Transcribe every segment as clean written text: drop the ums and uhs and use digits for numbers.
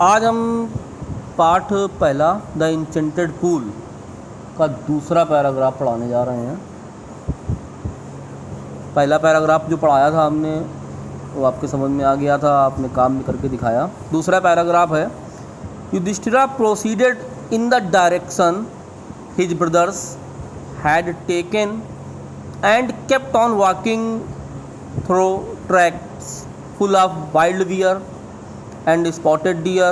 आज हम पाठ पहला द इंचेंटेड पूल का दूसरा पैराग्राफ पढ़ाने जा रहे हैं। पहला पैराग्राफ जो पढ़ाया था हमने वो आपके समझ में आ गया था, आपने काम भी करके दिखाया। दूसरा पैराग्राफ है, Yudhishthira proceeded in the direction his brothers had taken and kept on walking through tracks full of wild deer and spotted deer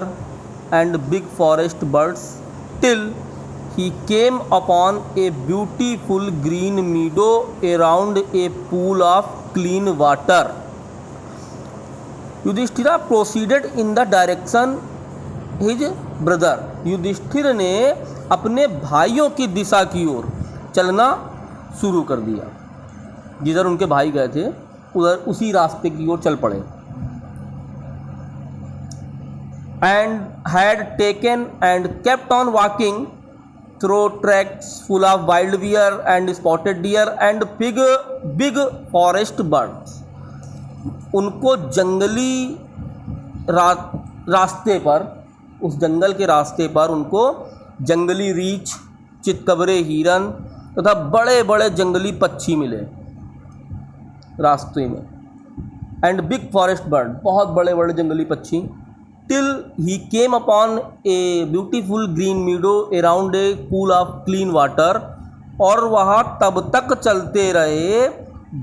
and big forest birds till he came upon a beautiful green meadow around a pool of clean water. Yudhishthira proceeded in the direction his brother. Yudhishthir ने अपने भाइयों की दिशा की ओर चलना शुरू कर दिया। जिधर उनके भाई गए थे उधर उसी रास्ते की ओर चल पड़े। And had taken and kept on walking through tracks full of wild deer and spotted deer and big forest birds. उनको जंगली रास्ते पर, उस जंगल के रास्ते पर उनको जंगली रीछ, चितकबरे हिरन तथा बड़े बड़े जंगली पक्षी मिले रास्ते में। एंड बिग फॉरेस्ट बर्ड, बहुत बड़े बड़े जंगली पक्षी। Till he came upon a beautiful green मीडो around a pool of clean water, और वहाँ तब तक चलते रहे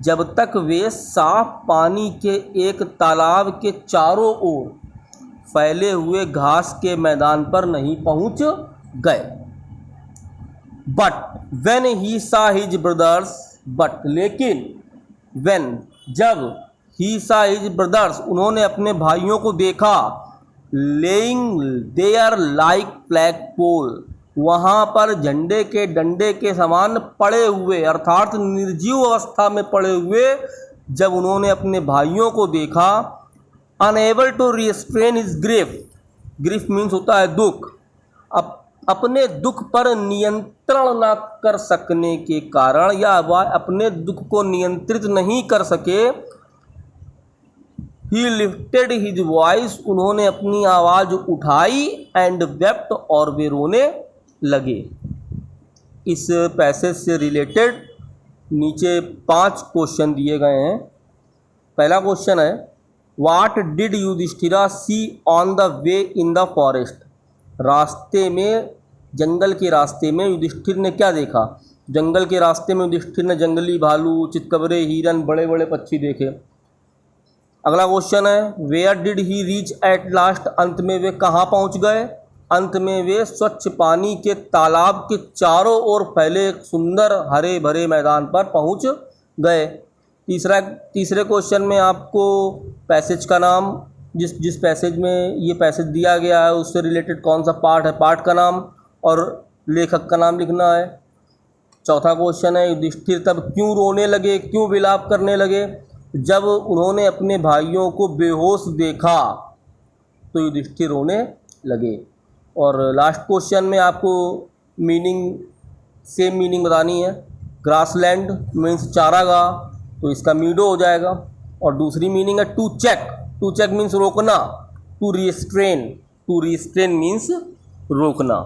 जब तक वे साफ पानी के एक तालाब के चारों ओर फैले हुए घास के मैदान पर नहीं पहुँच गए। बट वेन ही सा हिज ब्रदर्स, बट लेकिन वेन जब ही सा हिज ब्रदर्स उन्होंने अपने भाइयों को देखा, लेइंग देयर लाइक फ्लैग पोल, वहाँ पर झंडे के डंडे के समान पड़े हुए अर्थात निर्जीव अवस्था में पड़े हुए जब उन्होंने अपने भाइयों को देखा, unable to restrain his grief, grief means होता है दुख, अपने दुख पर नियंत्रण न कर सकने के कारण या वह अपने दुख को नियंत्रित नहीं कर सके, ही लिफ्टेड हिज वॉइस, उन्होंने अपनी आवाज़ उठाई, एंड वेप्ट, और वे रोने लगे। इस पैसेज से रिलेटेड नीचे 5 क्वेश्चन दिए गए हैं। पहला क्वेश्चन है, what did Yudhishthira see on the way in the forest, रास्ते में, जंगल के रास्ते में युधिष्ठिर ने क्या देखा। जंगल के रास्ते में युधिष्ठिर ने जंगली भालू, चितकबरे, हिरन, बड़े बड़े पक्षी देखे। अगला क्वेश्चन है, where did he reach at last, अंत में वे कहाँ पहुँच गए। अंत में वे स्वच्छ पानी के तालाब के चारों ओर फैले एक सुंदर हरे भरे मैदान पर पहुँच गए। तीसरे क्वेश्चन में आपको पैसेज का नाम, जिस पैसेज में ये पैसेज दिया गया है उससे रिलेटेड कौन सा पार्ट है, पार्ट का नाम और लेखक का नाम लिखना है। चौथा क्वेश्चन है, युधिष्ठिर तब क्यों रोने लगे, क्यों विलाप करने लगे। जब उन्होंने अपने भाइयों को बेहोश देखा तो युधिष्ठिर रोने लगे। और लास्ट क्वेश्चन में आपको मीनिंग, सेम मीनिंग बतानी है। ग्रासलैंड मीन्स चारागाह, तो इसका मीडो हो जाएगा। और दूसरी मीनिंग है to check, to check means रोकना, टू रिस्ट्रेन मीन्स रोकना।